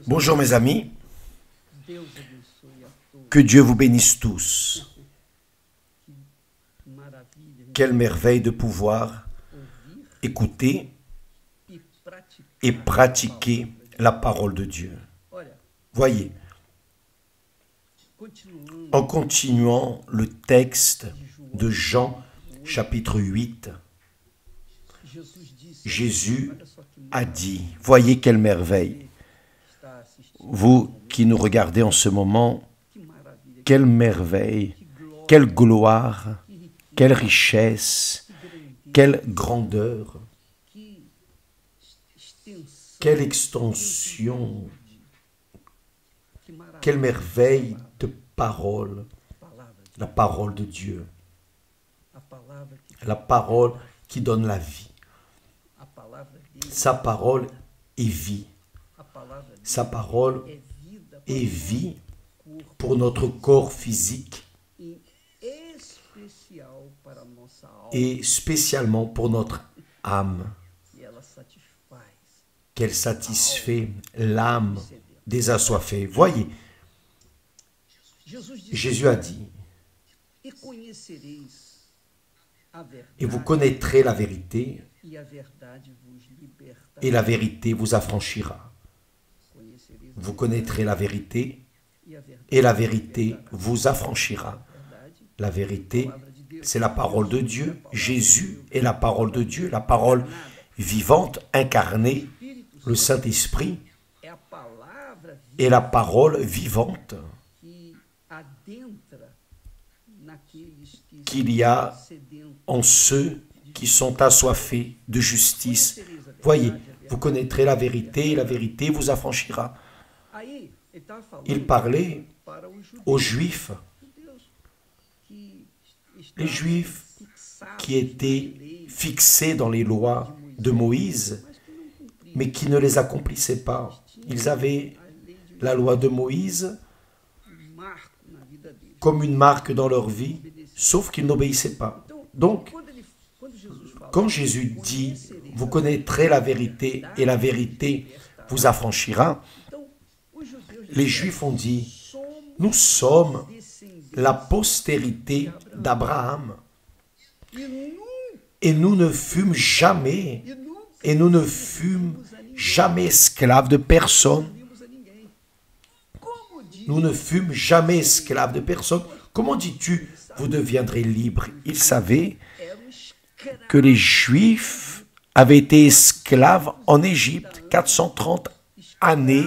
Bonjour mes amis, que Dieu vous bénisse tous. Quelle merveille de pouvoir écouter et pratiquer la parole de Dieu. Voyez, en continuant le texte de Jean chapitre 8, Jésus a dit, voyez quelle merveille. Vous qui nous regardez en ce moment, quelle merveille, quelle gloire, quelle richesse, quelle grandeur, quelle extension, quelle merveille de parole, la parole de Dieu, la parole qui donne la vie. Sa parole est vie. Sa parole est vie pour notre corps physique et spécialement pour notre âme, qu'elle satisfait l'âme des assoiffés. Voyez, Jésus a dit, et vous connaîtrez la vérité, et la vérité vous affranchira. Vous connaîtrez la vérité, et la vérité vous affranchira. La vérité, c'est la parole de Dieu. Jésus est la parole de Dieu, la parole vivante, incarnée. Le Saint-Esprit est la parole vivante qu'il y a en ceux qui sont assoiffés de justice. Voyez, vous connaîtrez la vérité et la vérité vous affranchira. Il parlait aux Juifs, les Juifs qui étaient fixés dans les lois de Moïse, mais qui ne les accomplissaient pas. Ils avaient la loi de Moïse comme une marque dans leur vie, sauf qu'ils n'obéissaient pas. Donc, quand Jésus dit « Vous connaîtrez la vérité et la vérité vous affranchira », les Juifs ont dit « Nous sommes la postérité d'Abraham et nous ne fûmes jamais esclaves de personne. Nous ne fûmes jamais esclaves de personne. Comment dis-tu, vous deviendrez libres » Ils savaient que les Juifs avaient été esclaves en Égypte, 430 années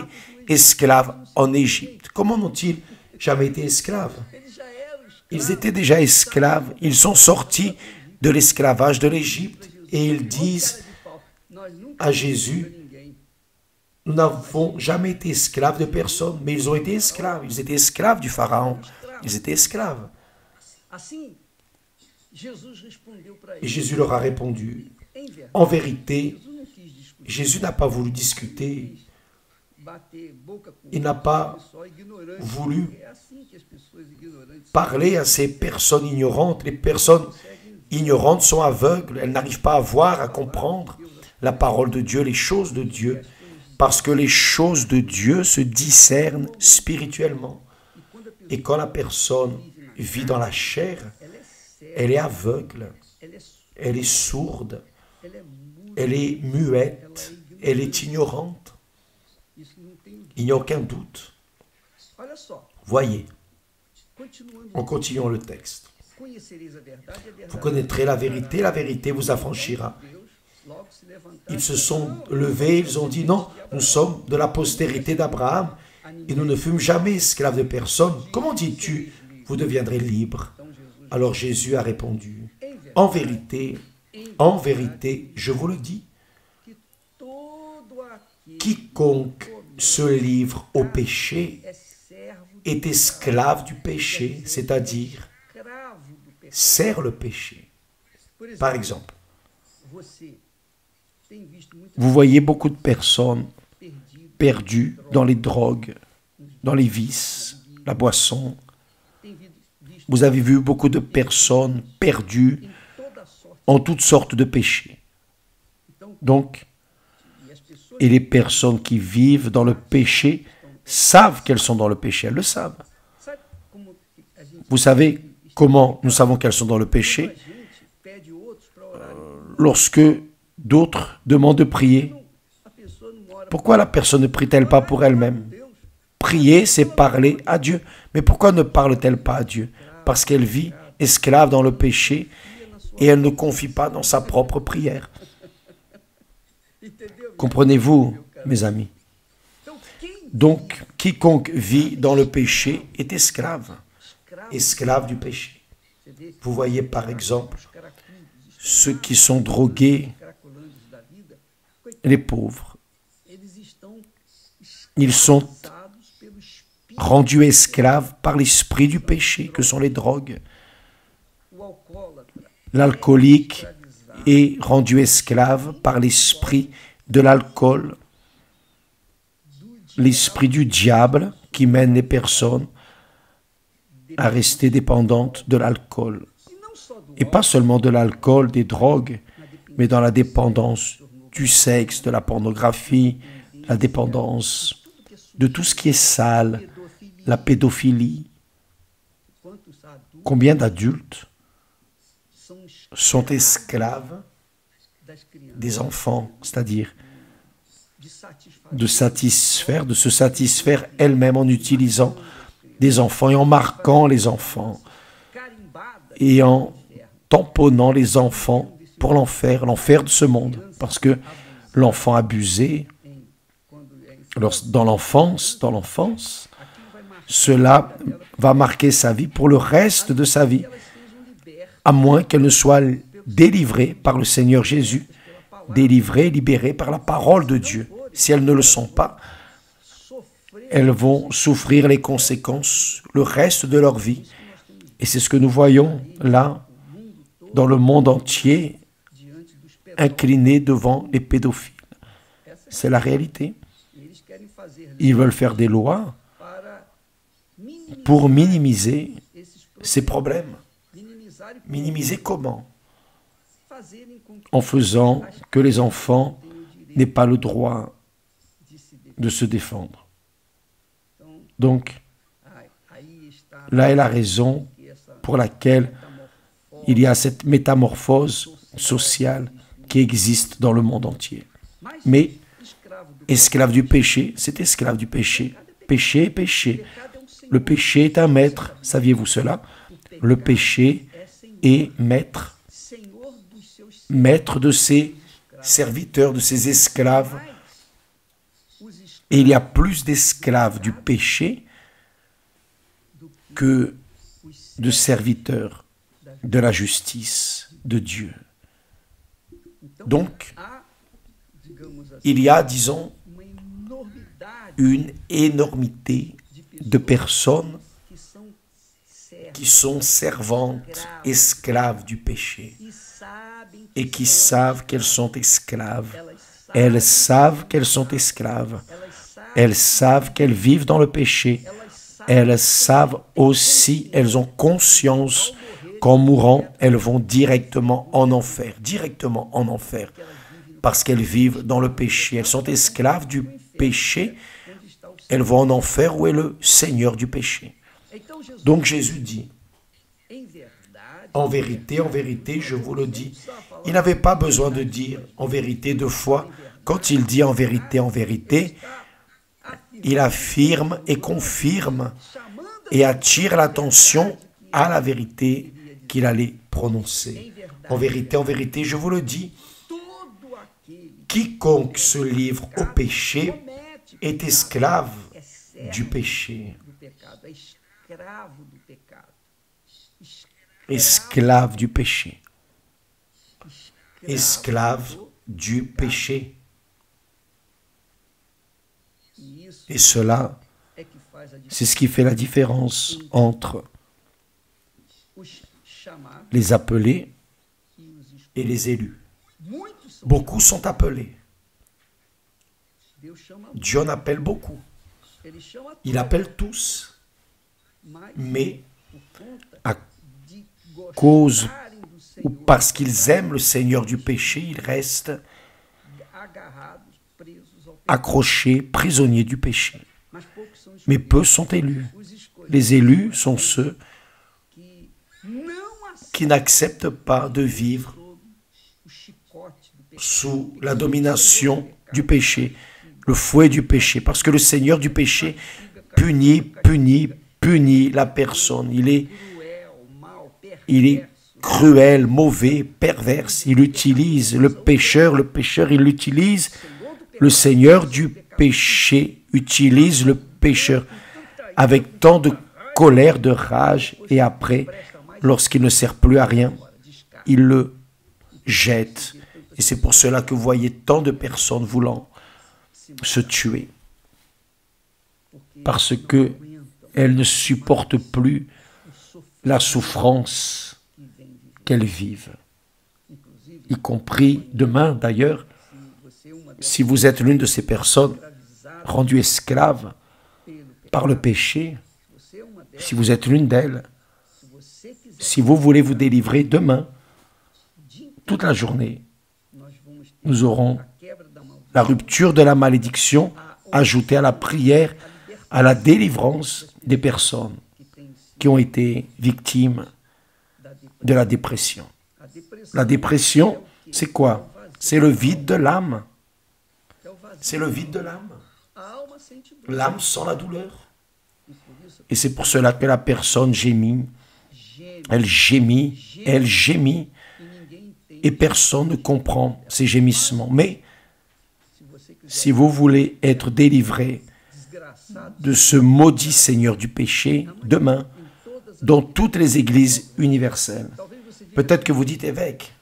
esclaves en Égypte. Comment n'ont-ils jamais été esclaves? Ils étaient déjà esclaves, ils sont sortis de l'esclavage de l'Égypte et ils disent à Jésus, nous n'avons jamais été esclaves de personne, mais ils ont été esclaves, ils étaient esclaves du Pharaon, ils étaient esclaves. Et Jésus leur a répondu, en vérité, Jésus n'a pas voulu discuter, il n'a pas voulu parler à ces personnes ignorantes. Les personnes ignorantes sont aveugles, elles n'arrivent pas à voir, à comprendre la parole de Dieu, les choses de Dieu, parce que les choses de Dieu se discernent spirituellement. Et quand la personne vit dans la chair, elle est aveugle, elle est sourde, elle est muette, elle est ignorante. Il n'y a aucun doute. Voyez, en continuant le texte. Vous connaîtrez la vérité vous affranchira. Ils se sont levés, ils ont dit non, nous sommes de la postérité d'Abraham et nous ne fûmes jamais esclaves de personne. Comment dis-tu, vous deviendrez libres? Alors Jésus a répondu, en vérité, je vous le dis, quiconque se livre au péché est esclave du péché, c'est-à-dire sert le péché. Par exemple, vous voyez beaucoup de personnes perdues dans les drogues, dans les vices, la boisson. Vous avez vu beaucoup de personnes perdues en toutes sortes de péchés. Donc, Et les personnes qui vivent dans le péché savent qu'elles sont dans le péché, elles le savent. Vous savez comment nous savons qu'elles sont dans le péché? Lorsque d'autres demandent de prier, pourquoi la personne ne prie-t-elle pas pour elle-même? Prier, c'est parler à Dieu. Mais pourquoi ne parle-t-elle pas à Dieu? Parce qu'elle vit esclave dans le péché et elle ne confie pas dans sa propre prière. Comprenez-vous, mes amis? Donc, quiconque vit dans le péché est esclave, esclave du péché. Vous voyez par exemple ceux qui sont drogués, les pauvres. Ils sont rendus esclaves par l'esprit du péché, que sont les drogues. L'alcoolique est rendu esclave par l'esprit de l'alcool, l'esprit du diable qui mène les personnes à rester dépendantes de l'alcool. Et pas seulement de l'alcool, des drogues, mais dans la dépendance du sexe, de la pornographie, la dépendance de tout ce qui est sale, la pédophilie. Combien d'adultes sont esclaves des enfants, c'est-à-dire de se satisfaire elles-mêmes en utilisant des enfants et en marquant les enfants et en tamponnant les enfants pour l'enfer de ce monde. Parce que l'enfant abusé, dans l'enfance, cela va marquer sa vie pour le reste de sa vie, à moins qu'elle ne soit délivrée par le Seigneur Jésus, délivrée, libérée par la parole de Dieu. Si elles ne le sont pas, elles vont souffrir les conséquences le reste de leur vie. Et c'est ce que nous voyons là, dans le monde entier, incliné devant les pédophiles. C'est la réalité. Ils veulent faire des lois pour minimiser ces problèmes. Minimiser comment? En faisant que les enfants n'aient pas le droit de se défendre. Donc, là est la raison pour laquelle il y a cette métamorphose sociale qui existe dans le monde entier. Mais, esclave du péché, c'est esclave du péché. Péché est péché. Le péché est un maître. Saviez-vous cela? Le péché est maître de ses serviteurs, de ses esclaves. Et il y a plus d'esclaves du péché que de serviteurs de la justice de Dieu. Donc, il y a, disons, une énormité de personnes qui sont servantes, esclaves du péché, et qui savent qu'elles sont esclaves. Elles savent qu'elles sont esclaves. Elles savent qu'elles vivent dans le péché. Elles savent aussi, elles ont conscience qu'en mourant, elles vont directement en enfer, parce qu'elles vivent dans le péché. Elles sont esclaves du péché. Elles vont en enfer où est le Seigneur du péché. Donc Jésus dit, en vérité, je vous le dis. Il n'avait pas besoin de dire en vérité deux fois. Quand il dit en vérité, il affirme et confirme et attire l'attention à la vérité qu'il allait prononcer. En vérité, je vous le dis, quiconque se livre au péché est esclave du péché. Esclave du péché. Esclave du péché. Et cela, c'est ce qui fait la différence entre les appelés et les élus. Beaucoup sont appelés. Dieu en appelle beaucoup. Il appelle tous. Mais à cause ou parce qu'ils aiment le Seigneur du péché, ils restent accrochés, prisonniers du péché. Mais peu sont élus. Les élus sont ceux qui n'acceptent pas de vivre sous la domination du péché, le fouet du péché, parce que le Seigneur du péché punit la personne. Il est cruel, mauvais, perverse. Il utilise le pécheur, il l'utilise. Le Seigneur du péché utilise le pécheur avec tant de colère, de rage, et après, lorsqu'il ne sert plus à rien, il le jette. Et c'est pour cela que vous voyez tant de personnes voulant se tuer, parce qu'elles ne supportent plus la souffrance qu'elles vivent, y compris demain d'ailleurs. Si vous êtes l'une de ces personnes rendues esclaves par le péché, si vous êtes l'une d'elles, si vous voulez vous délivrer demain, toute la journée, nous aurons la rupture de la malédiction ajoutée à la prière, à la délivrance des personnes qui ont été victimes de la dépression. La dépression, c'est quoi? C'est le vide de l'âme. C'est le vide de l'âme. L'âme sent la douleur. Et c'est pour cela que la personne gémit. Elle gémit, et personne ne comprend ces gémissements. Mais si vous voulez être délivré de ce maudit Seigneur du péché, demain, dans toutes les églises universelles, peut-être que vous dites, évêque,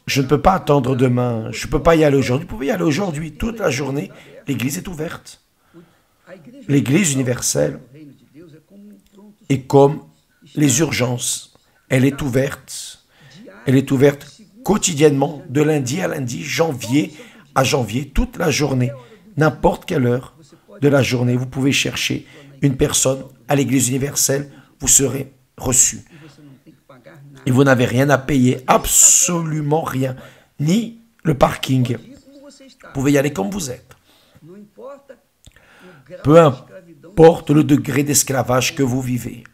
je ne peux pas attendre demain, je ne peux pas y aller aujourd'hui. Vous pouvez y aller aujourd'hui, toute la journée, l'église est ouverte. L'église universelle est comme les urgences. Elle est ouverte quotidiennement, de lundi à lundi, janvier à janvier, toute la journée, n'importe quelle heure de la journée. Vous pouvez chercher une personne à l'église universelle, vous serez reçu. Et vous n'avez rien à payer, absolument rien, ni le parking. Vous pouvez y aller comme vous êtes. Peu importe le degré d'esclavage que vous vivez.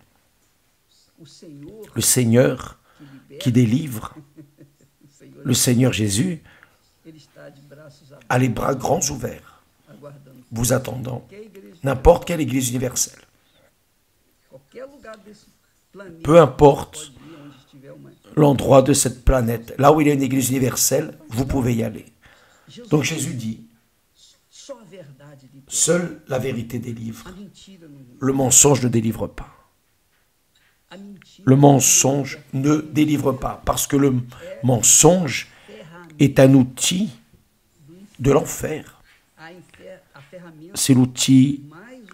Le Seigneur qui délivre, le Seigneur Jésus, a les bras grands ouverts, vous attendant, n'importe quelle église universelle. Peu importe l'endroit de cette planète, là où il y a une église universelle, vous pouvez y aller. Donc Jésus dit, seule la vérité délivre, le mensonge ne délivre pas. Le mensonge ne délivre pas, parce que le mensonge est un outil de l'enfer. C'est l'outil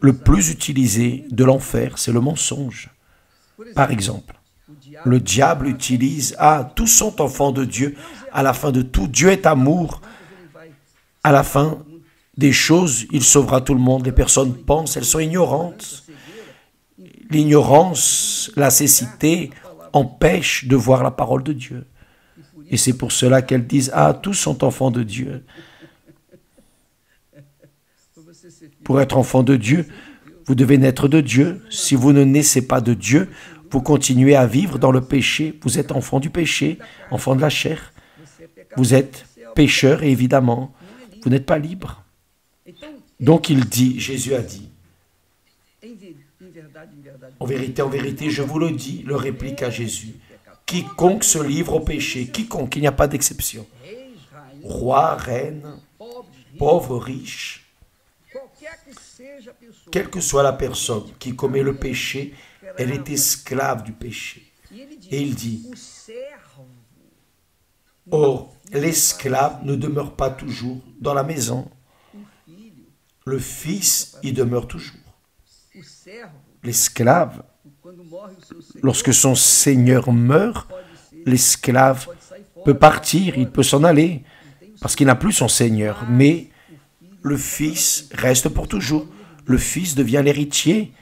le plus utilisé de l'enfer, c'est le mensonge. Par exemple, le diable utilise, tous sont enfants de Dieu, à la fin de tout, Dieu est amour, à la fin des choses, il sauvera tout le monde. Les personnes pensent, elles sont ignorantes. L'ignorance, la cécité empêche de voir la parole de Dieu. Et c'est pour cela qu'elles disent, tous sont enfants de Dieu. Pour être enfant de Dieu, vous devez naître de Dieu. Si vous ne naissez pas de Dieu, vous continuez à vivre dans le péché. Vous êtes enfant du péché, enfant de la chair. Vous êtes pécheur et évidemment, vous n'êtes pas libre. Donc il dit, Jésus a dit, en vérité, je vous le dis, le répliqua Jésus, quiconque se livre au péché, quiconque, il n'y a pas d'exception, roi, reine, pauvre, riche, quelle que soit la personne qui commet le péché, elle est esclave du péché. Et il dit, or, l'esclave ne demeure pas toujours dans la maison. Le fils y demeure toujours. L'esclave, lorsque son seigneur meurt, l'esclave peut partir, il peut s'en aller, parce qu'il n'a plus son seigneur. Mais le fils reste pour toujours. Le fils devient l'héritier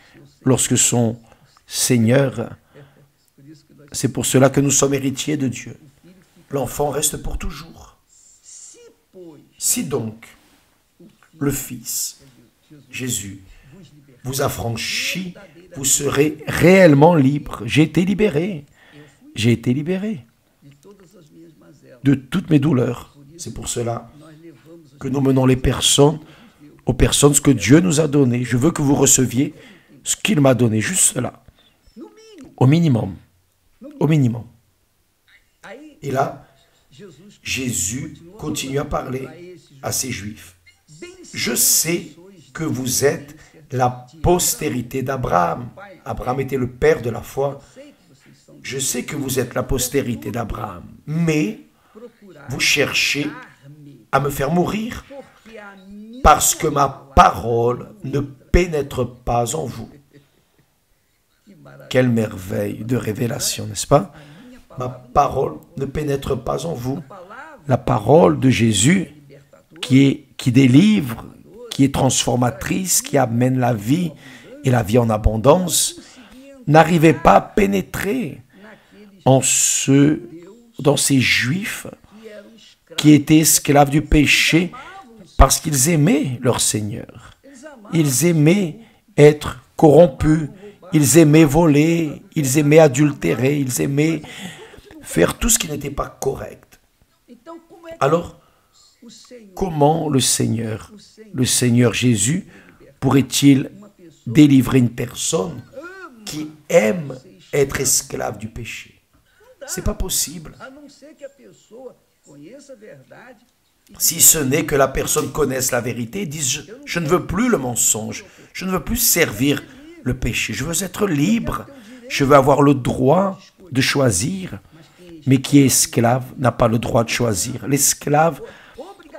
lorsque son seigneur... C'est pour cela que nous sommes héritiers de Dieu. L'enfant reste pour toujours. Si donc, le Fils, Jésus, vous affranchit, vous serez réellement libre. J'ai été libéré. J'ai été libéré de toutes mes douleurs. C'est pour cela que nous menons les personnes, aux personnes ce que Dieu nous a donné. Je veux que vous receviez ce qu'il m'a donné, juste cela. Au minimum. Au minimum. Et là, Jésus continue à parler à ces Juifs. Je sais que vous êtes la postérité d'Abraham. Abraham était le père de la foi. Je sais que vous êtes la postérité d'Abraham, mais vous cherchez à me faire mourir parce que ma parole ne pénètre pas en vous. Quelle merveille de révélation, n'est-ce pas? Ma parole ne pénètre pas en vous. La parole de Jésus qui délivre, qui est transformatrice, qui amène la vie et la vie en abondance, n'arrivait pas à pénétrer dans ces Juifs qui étaient esclaves du péché parce qu'ils aimaient leur Seigneur. Ils aimaient être corrompus, ils aimaient voler, ils aimaient adultérer, ils aimaient faire tout ce qui n'était pas correct. Alors, comment le Seigneur Jésus, pourrait-il délivrer une personne qui aime être esclave du péché? C'est pas possible. Si ce n'est que la personne connaisse la vérité et dise je ne veux plus le mensonge, je ne veux plus servir le péché, je veux être libre, je veux avoir le droit de choisir, mais qui est esclave n'a pas le droit de choisir. L'esclave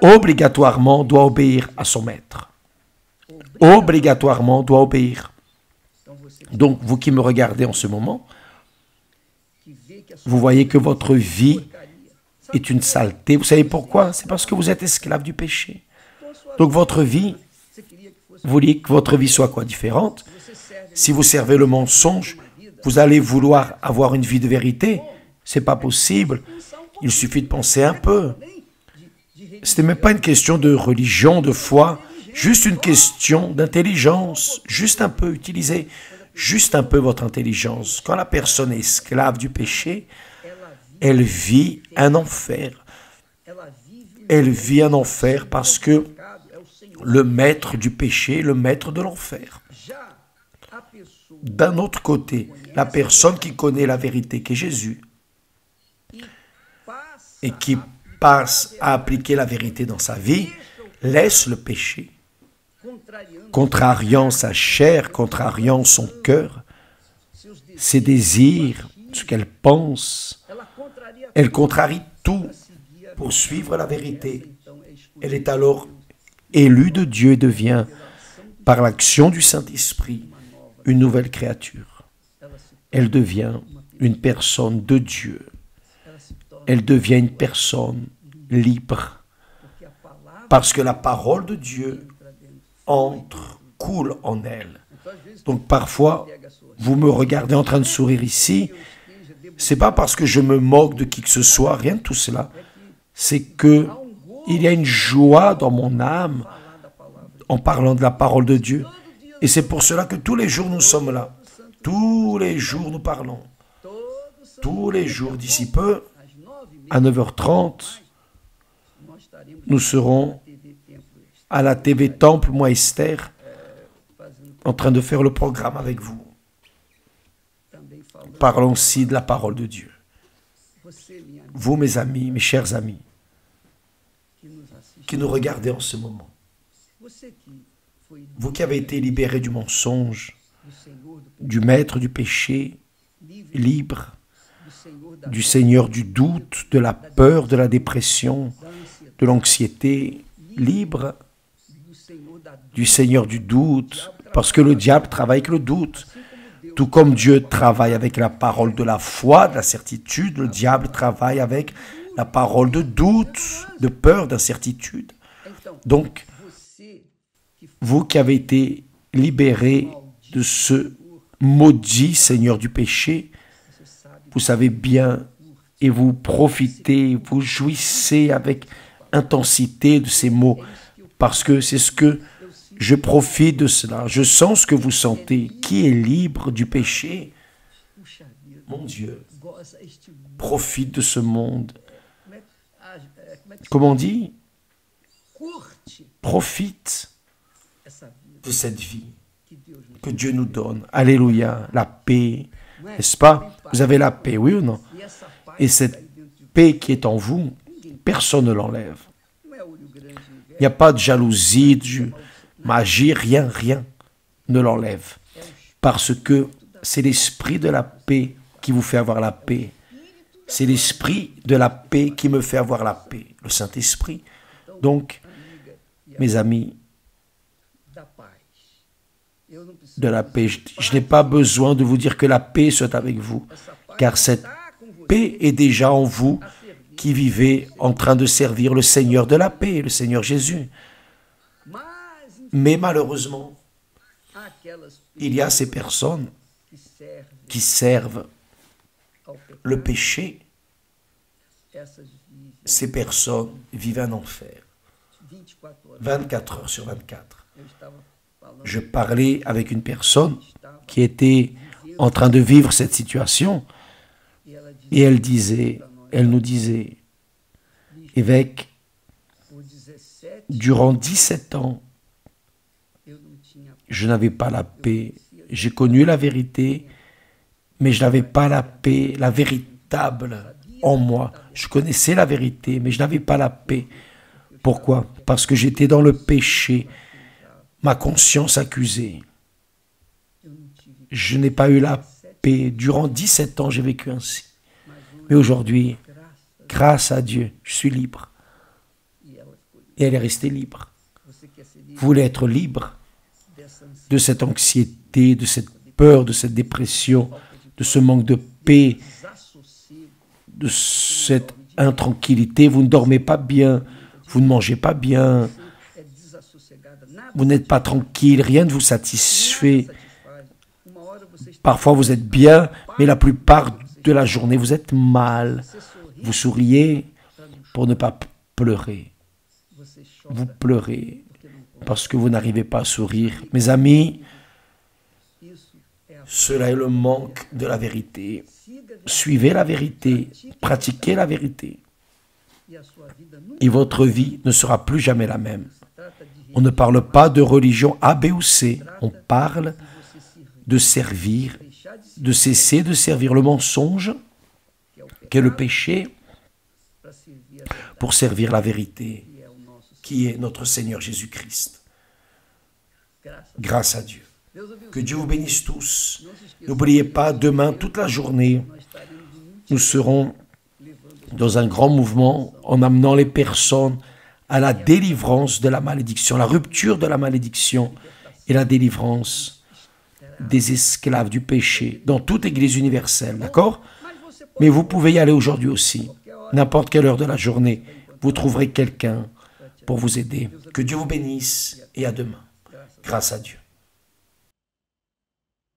obligatoirement doit obéir à son maître. Obligatoirement doit obéir. Donc vous qui me regardez en ce moment, vous voyez que votre vie est une saleté. Vous savez pourquoi? C'est parce que vous êtes esclave du péché. Donc votre vie, vous voulez que votre vie soit quoi? Différente? Si vous servez le mensonge, vous allez vouloir avoir une vie de vérité. C'est pas possible. Il suffit de penser un peu. Ce n'est même pas une question de religion, de foi, juste une question d'intelligence. Juste un peu, utilisez juste un peu votre intelligence. Quand la personne est esclave du péché, elle vit un enfer. Elle vit un enfer parce que le maître du péché est le maître de l'enfer. D'un autre côté, la personne qui connaît la vérité, qui est Jésus, et qui passe à appliquer la vérité dans sa vie, laisse le péché, contrariant sa chair, contrariant son cœur, ses désirs, ce qu'elle pense. Elle contrarie tout pour suivre la vérité. Elle est alors élue de Dieu et devient, par l'action du Saint-Esprit, une nouvelle créature. Elle devient une personne de Dieu. Elle devient une personne libre. Parce que la parole de Dieu coule en elle. Donc parfois, vous me regardez en train de sourire ici, c'est pas parce que je me moque de qui que ce soit, rien de tout cela. C'est que il y a une joie dans mon âme en parlant de la parole de Dieu. Et c'est pour cela que tous les jours nous sommes là. Tous les jours nous parlons. Tous les jours d'ici peu, à 9h30, nous serons à la TV Temple, moi Esther, en train de faire le programme avec vous. Parlons aussi de la parole de Dieu. Vous, mes amis, mes chers amis, qui nous regardez en ce moment, vous qui avez été libérés du mensonge, du maître du péché, libre, du Seigneur du doute, de la peur, de la dépression, de l'anxiété, libre du Seigneur du doute, parce que le diable travaille avec le doute. Tout comme Dieu travaille avec la parole de la foi, de la certitude, le diable travaille avec la parole de doute, de peur, d'incertitude. Donc, vous qui avez été libérés de ce maudit Seigneur du péché, vous savez bien et vous profitez, vous jouissez avec intensité de ces mots parce que c'est ce que je profite de cela. Je sens ce que vous sentez. Qui est libre du péché? Mon Dieu, profite de ce monde. Comment on dit? Profite de cette vie que Dieu nous donne. Alléluia, la paix, n'est-ce pas? Vous avez la paix, oui ou non? Et cette paix qui est en vous, personne ne l'enlève. Il n'y a pas de jalousie, de magie, rien ne l'enlève. Parce que c'est l'esprit de la paix qui vous fait avoir la paix. C'est l'esprit de la paix qui me fait avoir la paix, le Saint-Esprit. Donc, mes amis, de la paix, je n'ai pas besoin de vous dire que la paix soit avec vous, car cette paix est déjà en vous qui vivez en train de servir le Seigneur de la paix, le Seigneur Jésus. Mais malheureusement, il y a ces personnes qui servent le péché. Ces personnes vivent un enfer. 24 heures sur 24. Je parlais avec une personne qui était en train de vivre cette situation et elle nous disait, évêque, durant 17 ans, je n'avais pas la paix. J'ai connu la vérité, mais je n'avais pas la paix, la véritable en moi. Je connaissais la vérité, mais je n'avais pas la paix. Pourquoi? Parce que j'étais dans le péché, ma conscience accusée. Je n'ai pas eu la paix. Durant 17 ans, j'ai vécu ainsi. Mais aujourd'hui, grâce à Dieu, je suis libre. Et elle est restée libre. Vous voulez être libre de cette anxiété, de cette peur, de cette dépression, de ce manque de paix, de cette intranquillité. Vous ne dormez pas bien, vous ne mangez pas bien, vous n'êtes pas tranquille, rien ne vous satisfait. Parfois vous êtes bien, mais la plupart de la journée vous êtes mal. Vous souriez pour ne pas pleurer. Vous pleurez parce que vous n'arrivez pas à sourire. Mes amis, cela est le manque de la vérité. Suivez la vérité, pratiquez la vérité. Et votre vie ne sera plus jamais la même. On ne parle pas de religion A, B ou C. On parle de servir, de cesser de servir le mensonge, qui est le péché, pour servir la vérité, qui est notre Seigneur Jésus-Christ. Grâce à Dieu. Que Dieu vous bénisse tous. N'oubliez pas, demain, toute la journée, nous serons dans un grand mouvement en amenant les personnes à la délivrance de la malédiction, la rupture de la malédiction et la délivrance des esclaves du péché dans toute Église universelle, d'accord? Mais vous pouvez y aller aujourd'hui aussi, n'importe quelle heure de la journée, vous trouverez quelqu'un pour vous aider. Que Dieu vous bénisse et à demain. Grâce à Dieu.